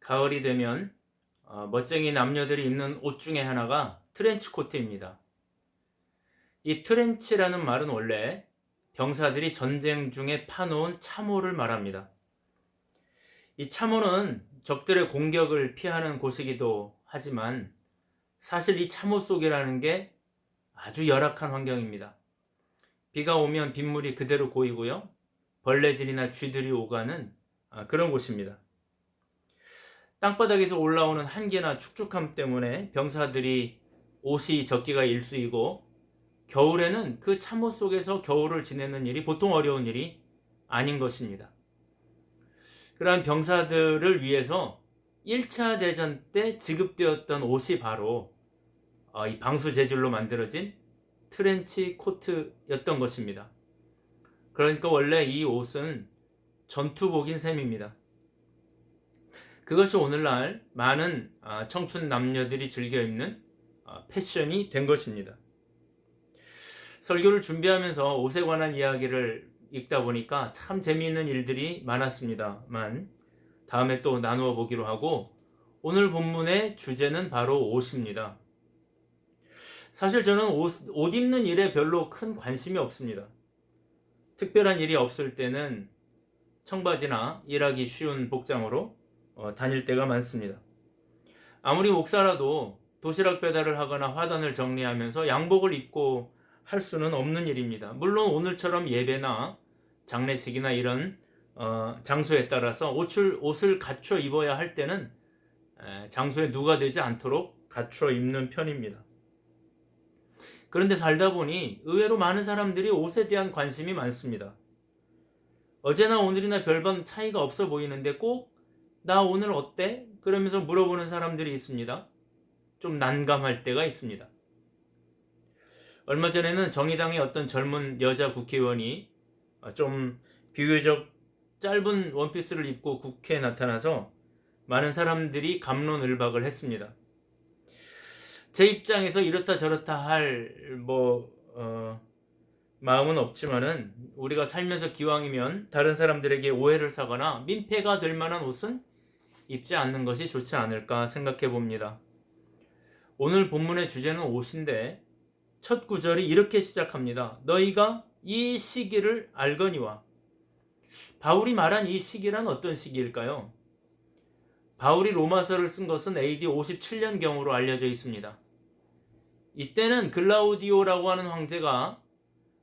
가을이 되면 멋쟁이 남녀들이 입는 옷 중에 하나가 트렌치 코트입니다. 이 트렌치라는 말은 원래 병사들이 전쟁 중에 파놓은 참호를 말합니다. 이 참호는 적들의 공격을 피하는 곳이기도 하지만 사실 이 참호 속이라는 게 아주 열악한 환경입니다. 비가 오면 빗물이 그대로 고이고요. 벌레들이나 쥐들이 오가는 그런 곳입니다. 땅바닥에서 올라오는 한기나 축축함 때문에 병사들이 옷이 적기가 일쑤이고 겨울에는 그 참호 속에서 겨울을 지내는 일이 보통 어려운 일이 아닌 것입니다. 그러한 병사들을 위해서 1차 대전 때 지급되었던 옷이 바로 이 방수 재질로 만들어진 트렌치 코트였던 것입니다. 그러니까 원래 이 옷은 전투복인 셈입니다. 그것이 오늘날 많은 청춘 남녀들이 즐겨 입는 패션이 된 것입니다. 설교를 준비하면서 옷에 관한 이야기를 읽다 보니까 참 재미있는 일들이 많았습니다만 다음에 또 나누어 보기로 하고, 오늘 본문의 주제는 바로 옷입니다. 사실 저는 옷 입는 일에 별로 큰 관심이 없습니다. 특별한 일이 없을 때는 청바지나 일하기 쉬운 복장으로 다닐 때가 많습니다. 아무리 목사라도 도시락 배달을 하거나 화단을 정리하면서 양복을 입고 할 수는 없는 일입니다. 물론 오늘처럼 예배나 장례식이나 이런 장소에 따라서 옷을 갖춰 입어야 할 때는 장소에 누가 되지 않도록 갖춰 입는 편입니다. 그런데 살다 보니 의외로 많은 사람들이 옷에 대한 관심이 많습니다. 어제나 오늘이나 별반 차이가 없어 보이는데 꼭 나 오늘 어때? 그러면서 물어보는 사람들이 있습니다. 좀 난감할 때가 있습니다. 얼마 전에는 정의당의 어떤 젊은 여자 국회의원이 좀 비교적 짧은 원피스를 입고 국회에 나타나서 많은 사람들이 갑론을박을 했습니다. 제 입장에서 이렇다 저렇다 할 마음은 없지만은 우리가 살면서 기왕이면 다른 사람들에게 오해를 사거나 민폐가 될 만한 옷은 입지 않는 것이 좋지 않을까 생각해 봅니다. 오늘 본문의 주제는 옷인데 첫 구절이 이렇게 시작합니다. 너희가 이 시기를 알거니와. 바울이 말한 이 시기란 어떤 시기일까요? 바울이 로마서를 쓴 것은 AD 57년경으로 알려져 있습니다. 이때는 글라우디오라고 하는 황제가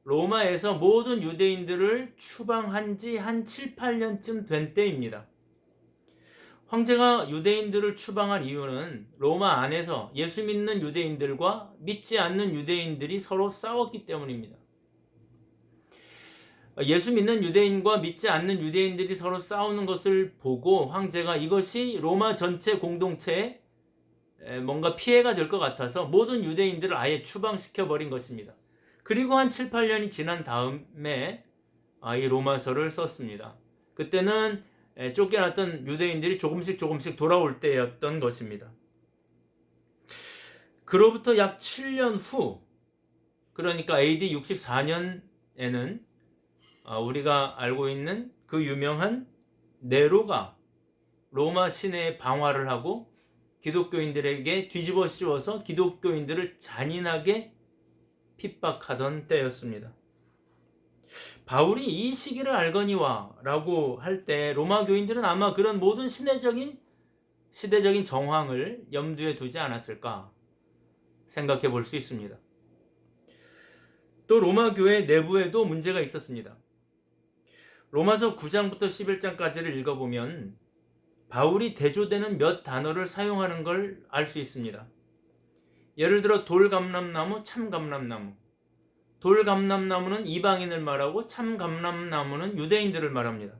로마에서 모든 유대인들을 추방한 지 한 7, 8년쯤 된 때입니다. 황제가 유대인들을 추방한 이유는 로마 안에서 예수 믿는 유대인들과 믿지 않는 유대인들이 서로 싸웠기 때문입니다. 예수 믿는 유대인과 믿지 않는 유대인들이 서로 싸우는 것을 보고 황제가 이것이 로마 전체 공동체에 뭔가 피해가 될 것 같아서 모든 유대인들을 아예 추방시켜버린 것입니다. 그리고 한 7, 8년이 지난 다음에 이 로마서를 썼습니다. 그때는 쫓겨났던 유대인들이 조금씩 돌아올 때였던 것입니다. 그로부터 약 7년 후, 그러니까 AD 64년에는 우리가 알고 있는 그 유명한 네로가 로마 시내에 방화를 하고 기독교인들에게 뒤집어 씌워서 기독교인들을 잔인하게 핍박하던 때였습니다. 바울이 이 시기를 알거니와 라고 할 때 로마 교인들은 아마 그런 모든 시대적인 정황을 염두에 두지 않았을까 생각해 볼 수 있습니다. 또 로마 교회 내부에도 문제가 있었습니다. 로마서 9장부터 11장까지를 읽어보면 바울이 대조되는 몇 단어를 사용하는 걸 알 수 있습니다. 예를 들어 돌감람나무, 참감람나무. 돌감람나무는 이방인을 말하고 참감람나무는 유대인들을 말합니다.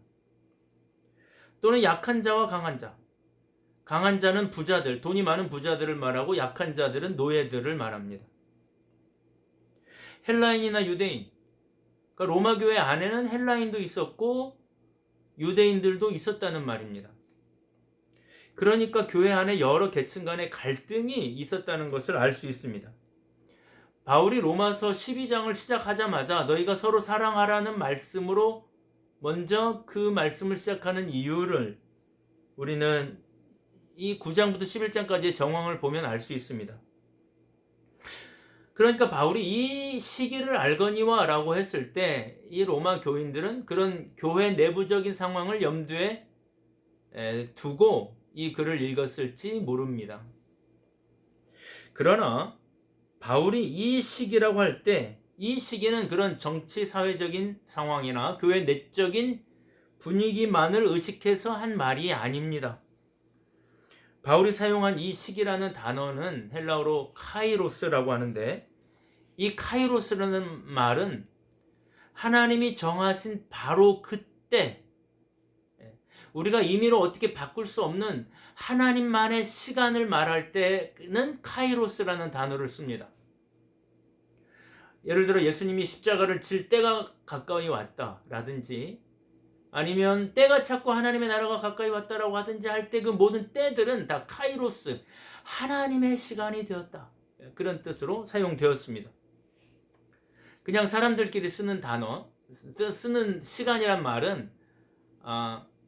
또는 약한 자와 강한 자. 강한 자는 부자들, 돈이 많은 부자들을 말하고 약한 자들은 노예들을 말합니다. 헬라인이나 유대인. 그러니까 로마 교회 안에는 헬라인도 있었고 유대인들도 있었다는 말입니다. 그러니까 교회 안에 여러 계층 간의 갈등이 있었다는 것을 알 수 있습니다. 바울이 로마서 12장을 시작하자마자 너희가 서로 사랑하라는 말씀으로 먼저 그 말씀을 시작하는 이유를 우리는 이 9장부터 11장까지의 정황을 보면 알 수 있습니다. 그러니까 바울이 이 시기를 알거니와 라고 했을 때 이 로마 교인들은 그런 교회 내부적인 상황을 염두에 두고 이 글을 읽었을지 모릅니다. 그러나 바울이 이 시기라고 할 때 이 시기는 그런 정치 사회적인 상황이나 교회 내적인 분위기만을 의식해서 한 말이 아닙니다. 바울이 사용한 이 시기라는 단어는 헬라어로 카이로스라고 하는데, 이 카이로스라는 말은 하나님이 정하신 바로 그때, 우리가 임의로 어떻게 바꿀 수 없는 하나님만의 시간을 말할 때는 카이로스라는 단어를 씁니다. 예를 들어 예수님이 십자가를 질 때가 가까이 왔다라든지, 아니면 때가 찼고 하나님의 나라가 가까이 왔다라고 하든지 할 때 그 모든 때들은 다 카이로스, 하나님의 시간이 되었다, 그런 뜻으로 사용되었습니다. 그냥 사람들끼리 쓰는 단어, 쓰는 시간이란 말은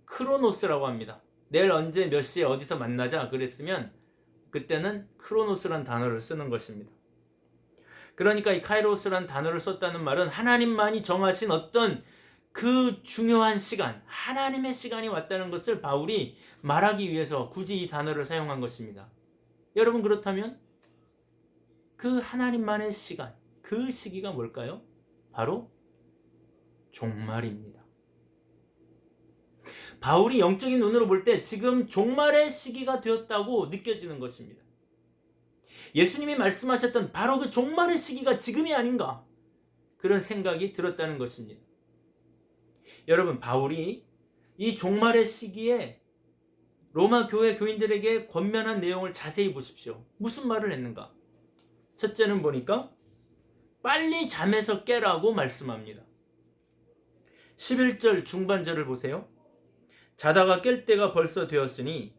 크로노스라고 합니다. 내일 언제 몇 시에 어디서 만나자 그랬으면 그때는 크로노스란 단어를 쓰는 것입니다. 그러니까 이 카이로스란 단어를 썼다는 말은 하나님만이 정하신 어떤 그 중요한 시간, 하나님의 시간이 왔다는 것을 바울이 말하기 위해서 굳이 이 단어를 사용한 것입니다. 여러분, 그렇다면 그 하나님만의 시간, 그 시기가 뭘까요? 바로 종말입니다. 바울이 영적인 눈으로 볼 때 지금 종말의 시기가 되었다고 느껴지는 것입니다. 예수님이 말씀하셨던 바로 그 종말의 시기가 지금이 아닌가, 그런 생각이 들었다는 것입니다. 여러분, 바울이 이 종말의 시기에 로마 교회 교인들에게 권면한 내용을 자세히 보십시오. 무슨 말을 했는가? 첫째는 보니까 빨리 잠에서 깨라고 말씀합니다. 11절 중반절을 보세요. 자다가 깰 때가 벌써 되었으니,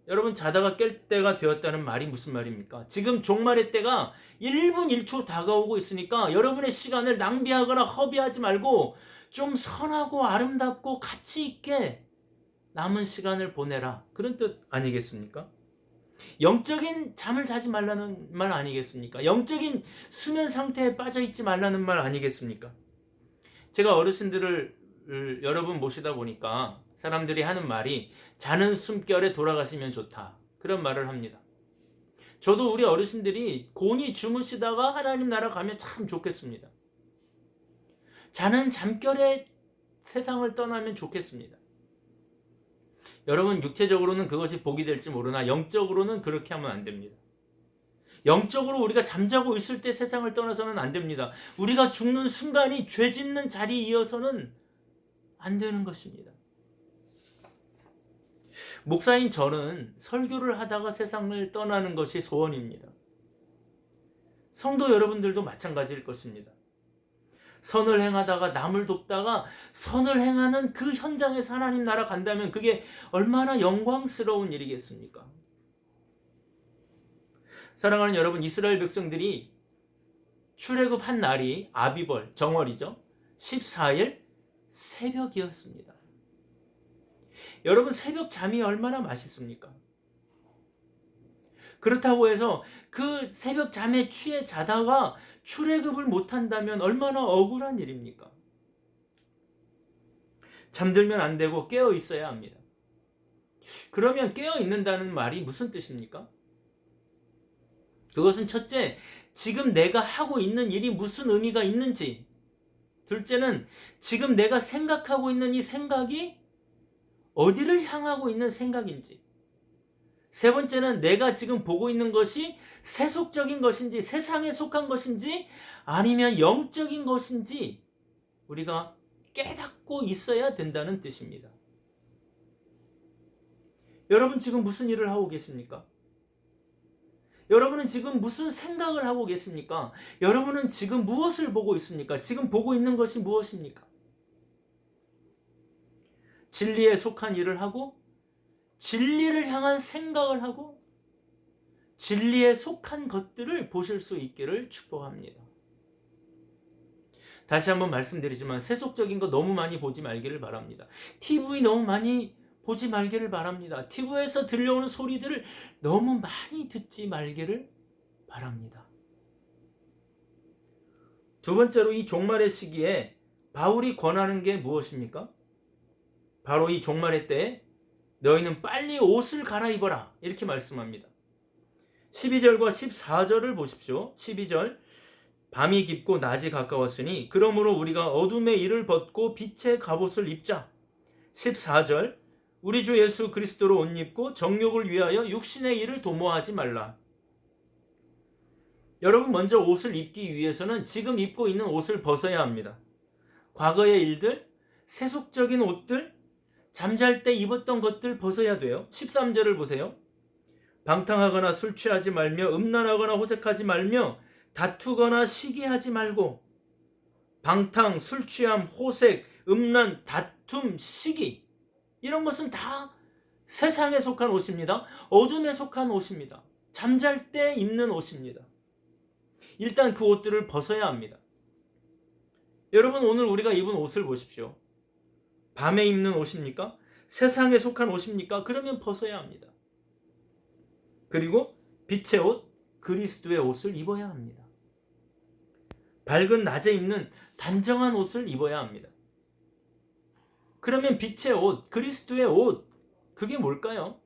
여러분, 자다가 깰 때가 되었다는 말이 무슨 말입니까? 지금 종말의 때가 1분 1초 다가오고 있으니까 여러분의 시간을 낭비하거나 허비하지 말고 좀 선하고 아름답고 가치 있게 남은 시간을 보내라, 그런 뜻 아니겠습니까? 영적인 잠을 자지 말라는 말 아니겠습니까? 영적인 수면 상태에 빠져 있지 말라는 말 아니겠습니까? 제가 어르신들을 여러분 모시다 보니까 사람들이 하는 말이 자는 숨결에 돌아가시면 좋다, 그런 말을 합니다. 저도 우리 어르신들이 곤히 주무시다가 하나님 나라 가면 참 좋겠습니다. 자는 잠결에 세상을 떠나면 좋겠습니다. 여러분, 육체적으로는 그것이 복이 될지 모르나 영적으로는 그렇게 하면 안 됩니다. 영적으로 우리가 잠자고 있을 때 세상을 떠나서는 안 됩니다. 우리가 죽는 순간이 죄 짓는 자리이어서는 안 되는 것입니다. 목사인 저는 설교를 하다가 세상을 떠나는 것이 소원입니다. 성도 여러분들도 마찬가지일 것입니다. 선을 행하다가 남을 돕다가 선을 행하는 그 현장에서 하나님 나라 간다면 그게 얼마나 영광스러운 일이겠습니까? 사랑하는 여러분, 이스라엘 백성들이 출애굽한 날이 아비벌, 정월이죠. 14일 새벽이었습니다. 여러분, 새벽 잠이 얼마나 맛있습니까? 그렇다고 해서 그 새벽 잠에 취해 자다가 출애굽을 못한다면 얼마나 억울한 일입니까? 잠들면 안 되고 깨어 있어야 합니다. 그러면 깨어 있는다는 말이 무슨 뜻입니까? 그것은 첫째, 지금 내가 하고 있는 일이 무슨 의미가 있는지, 둘째는 지금 내가 생각하고 있는 이 생각이 어디를 향하고 있는 생각인지, 세 번째는 내가 지금 보고 있는 것이 세속적인 것인지 세상에 속한 것인지 아니면 영적인 것인지 우리가 깨닫고 있어야 된다는 뜻입니다. 여러분, 지금 무슨 일을 하고 계십니까? 여러분은 지금 무슨 생각을 하고 계십니까? 여러분은 지금 무엇을 보고 있습니까? 지금 보고 있는 것이 무엇입니까? 진리에 속한 일을 하고, 진리를 향한 생각을 하고, 진리에 속한 것들을 보실 수 있기를 축복합니다. 다시 한번 말씀드리지만 세속적인 거 너무 많이 보지 말기를 바랍니다. TV 너무 많이 보지 말기를 바랍니다. TV에서 들려오는 소리들을 너무 많이 듣지 말기를 바랍니다. 두 번째로 이 종말의 시기에 바울이 권하는 게 무엇입니까? 바로 이 종말의 때에 너희는 빨리 옷을 갈아입어라 이렇게 말씀합니다. 12절과 14절을 보십시오. 12절 밤이 깊고 낮이 가까웠으니 그러므로 우리가 어둠의 일을 벗고 빛의 갑옷을 입자. 14절 우리 주 예수 그리스도로 옷 입고 정욕을 위하여 육신의 일을 도모하지 말라. 여러분, 먼저 옷을 입기 위해서는 지금 입고 있는 옷을 벗어야 합니다. 과거의 일들, 세속적인 옷들, 잠잘 때 입었던 것들 벗어야 돼요. 13절을 보세요. 방탕하거나 술 취하지 말며 음란하거나 호색하지 말며 다투거나 시기하지 말고. 방탕, 술 취함, 호색, 음란, 다툼, 시기, 이런 것은 다 세상에 속한 옷입니다. 어둠에 속한 옷입니다. 잠잘 때 입는 옷입니다. 일단 그 옷들을 벗어야 합니다. 여러분, 오늘 우리가 입은 옷을 보십시오. 밤에 입는 옷입니까? 세상에 속한 옷입니까? 그러면 벗어야 합니다. 그리고 빛의 옷, 그리스도의 옷을 입어야 합니다. 밝은 낮에 입는 단정한 옷을 입어야 합니다. 그러면 빛의 옷, 그리스도의 옷, 그게 뭘까요?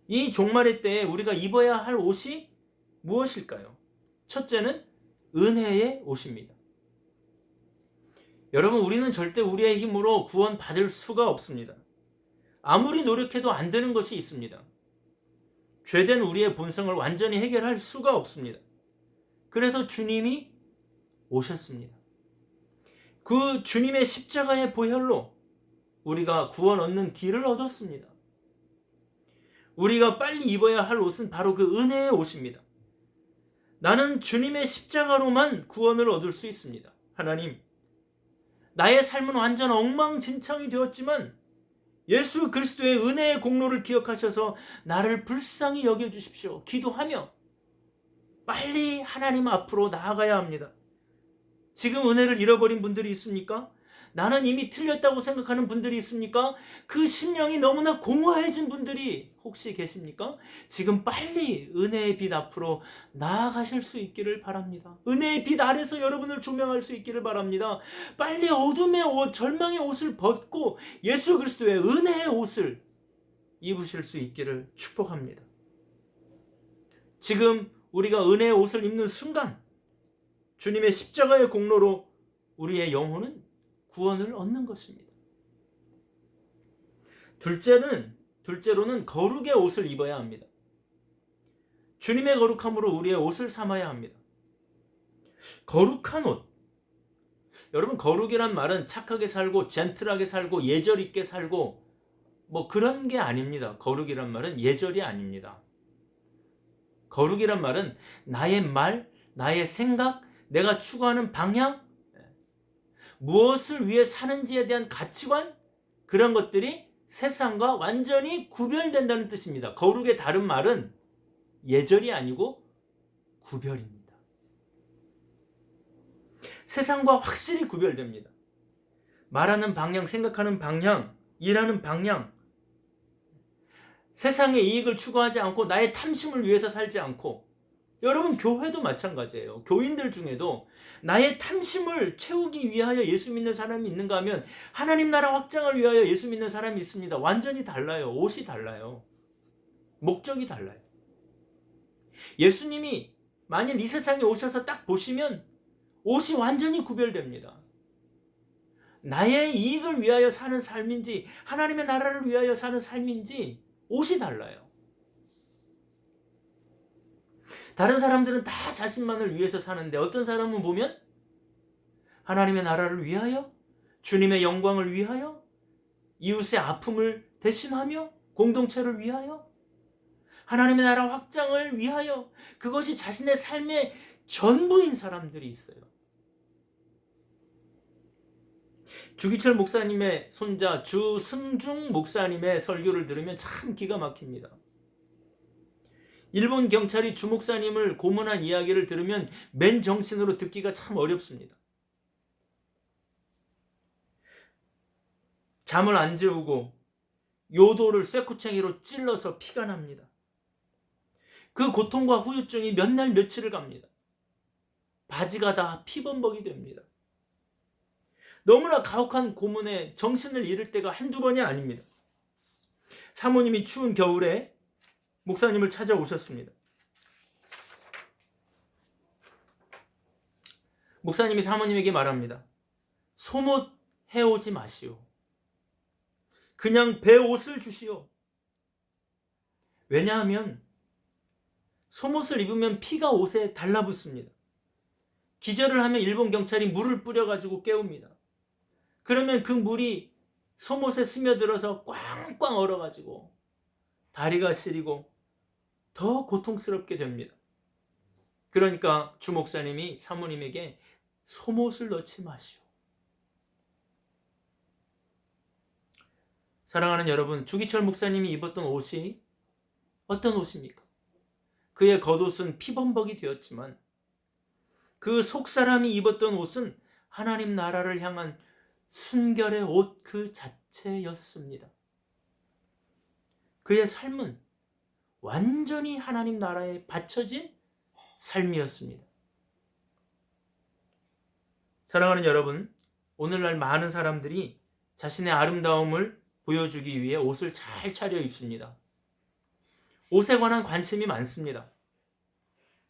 이 종말의 때에 우리가 입어야 할 옷이 무엇일까요? 첫째는 은혜의 옷입니다. 여러분, 우리는 절대 우리의 힘으로 구원받을 수가 없습니다. 아무리 노력해도 안 되는 것이 있습니다. 죄된 우리의 본성을 완전히 해결할 수가 없습니다. 그래서 주님이 오셨습니다. 그 주님의 십자가의 보혈로 우리가 구원 얻는 길을 얻었습니다. 우리가 빨리 입어야 할 옷은 바로 그 은혜의 옷입니다. 나는 주님의 십자가로만 구원을 얻을 수 있습니다. 하나님, 나의 삶은 완전 엉망진창이 되었지만 예수 그리스도의 은혜의 공로를 기억하셔서 나를 불쌍히 여겨주십시오. 기도하며 빨리 하나님 앞으로 나아가야 합니다. 지금 은혜를 잃어버린 분들이 있습니까? 나는 이미 틀렸다고 생각하는 분들이 있습니까? 그 심령이 너무나 공허해진 분들이 혹시 계십니까? 지금 빨리 은혜의 빛 앞으로 나아가실 수 있기를 바랍니다. 은혜의 빛 아래서 여러분을 조명할 수 있기를 바랍니다. 빨리 어둠의 옷, 절망의 옷을 벗고 예수 그리스도의 은혜의 옷을 입으실 수 있기를 축복합니다. 지금 우리가 은혜의 옷을 입는 순간 주님의 십자가의 공로로 우리의 영혼은 구원을 얻는 것입니다. 둘째로는 거룩의 옷을 입어야 합니다. 주님의 거룩함으로 우리의 옷을 삼아야 합니다. 거룩한 옷. 여러분, 거룩이란 말은 착하게 살고 젠틀하게 살고 예절 있게 살고 뭐 그런 게 아닙니다. 거룩이란 말은 예절이 아닙니다. 거룩이란 말은 나의 말, 나의 생각, 내가 추구하는 방향, 무엇을 위해 사는지에 대한 가치관, 그런 것들이 세상과 완전히 구별된다는 뜻입니다. 거룩의 다른 말은 예절이 아니고 구별입니다. 세상과 확실히 구별됩니다. 말하는 방향, 생각하는 방향, 일하는 방향, 세상의 이익을 추구하지 않고 나의 탐심을 위해서 살지 않고, 여러분, 교회도 마찬가지예요. 교인들 중에도 나의 탐심을 채우기 위하여 예수 믿는 사람이 있는가 하면 하나님 나라 확장을 위하여 예수 믿는 사람이 있습니다. 완전히 달라요. 옷이 달라요. 목적이 달라요. 예수님이 만일 이 세상에 오셔서 딱 보시면 옷이 완전히 구별됩니다. 나의 이익을 위하여 사는 삶인지 하나님의 나라를 위하여 사는 삶인지 옷이 달라요. 다른 사람들은 다 자신만을 위해서 사는데 어떤 사람은 보면 하나님의 나라를 위하여, 주님의 영광을 위하여, 이웃의 아픔을 대신하며, 공동체를 위하여, 하나님의 나라 확장을 위하여, 그것이 자신의 삶의 전부인 사람들이 있어요. 주기철 목사님의 손자 주승중 목사님의 설교를 들으면 참 기가 막힙니다. 일본 경찰이 주 목사님을 고문한 이야기를 들으면 맨정신으로 듣기가 참 어렵습니다. 잠을 안 재우고 요도를 쇠구챙이로 찔러서 피가 납니다. 그 고통과 후유증이 몇 날 며칠을 갑니다. 바지가 다 피범벅이 됩니다. 너무나 가혹한 고문에 정신을 잃을 때가 한두 번이 아닙니다. 사모님이 추운 겨울에 목사님을 찾아오셨습니다. 목사님이 사모님에게 말합니다. 소못 해오지 마시오. 그냥 배 옷을 주시오. 왜냐하면 소못을 입으면 피가 옷에 달라붙습니다. 기절을 하면 일본 경찰이 물을 뿌려가지고 깨웁니다. 그러면 그 물이 소못에 스며들어서 꽝꽝 얼어가지고 다리가 시리고 더 고통스럽게 됩니다. 그러니까 주 목사님이 사모님에게 소못을 넣지 마시오. 사랑하는 여러분, 주기철 목사님이 입었던 옷이 어떤 옷입니까? 그의 겉옷은 피범벅이 되었지만 그 속사람이 입었던 옷은 하나님 나라를 향한 순결의 옷 그 자체였습니다. 그의 삶은 완전히 하나님 나라에 바쳐진 삶이었습니다. 사랑하는 여러분, 오늘날 많은 사람들이 자신의 아름다움을 보여주기 위해 옷을 잘 차려 입습니다. 옷에 관한 관심이 많습니다.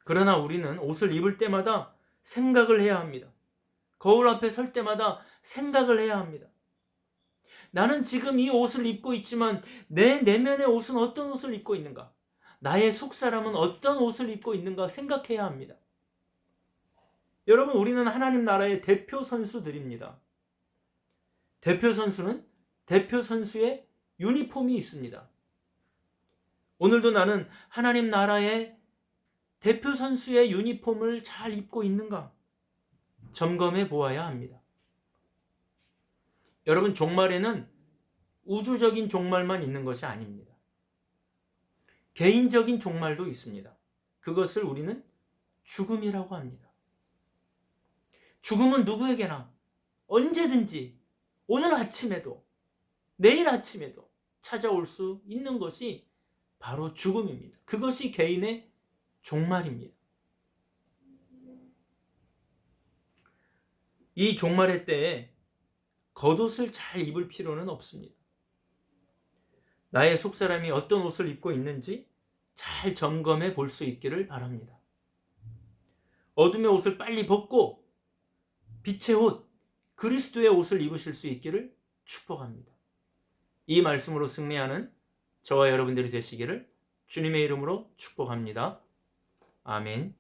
그러나 우리는 옷을 입을 때마다 생각을 해야 합니다. 거울 앞에 설 때마다 생각을 해야 합니다. 나는 지금 이 옷을 입고 있지만 내 내면의 옷은 어떤 옷을 입고 있는가? 나의 속사람은 어떤 옷을 입고 있는가 생각해야 합니다. 여러분, 우리는 하나님 나라의 대표 선수들입니다. 대표 선수는 대표 선수의 유니폼이 있습니다. 오늘도 나는 하나님 나라의 대표 선수의 유니폼을 잘 입고 있는가 점검해 보아야 합니다. 여러분, 종말에는 우주적인 종말만 있는 것이 아닙니다. 개인적인 종말도 있습니다. 그것을 우리는 죽음이라고 합니다. 죽음은 누구에게나 언제든지 오늘 아침에도 내일 아침에도 찾아올 수 있는 것이 바로 죽음입니다. 그것이 개인의 종말입니다. 이 종말의 때에 겉옷을 잘 입을 필요는 없습니다. 나의 속사람이 어떤 옷을 입고 있는지 잘 점검해 볼 수 있기를 바랍니다. 어둠의 옷을 빨리 벗고 빛의 옷, 그리스도의 옷을 입으실 수 있기를 축복합니다. 이 말씀으로 승리하는 저와 여러분들이 되시기를 주님의 이름으로 축복합니다. 아멘.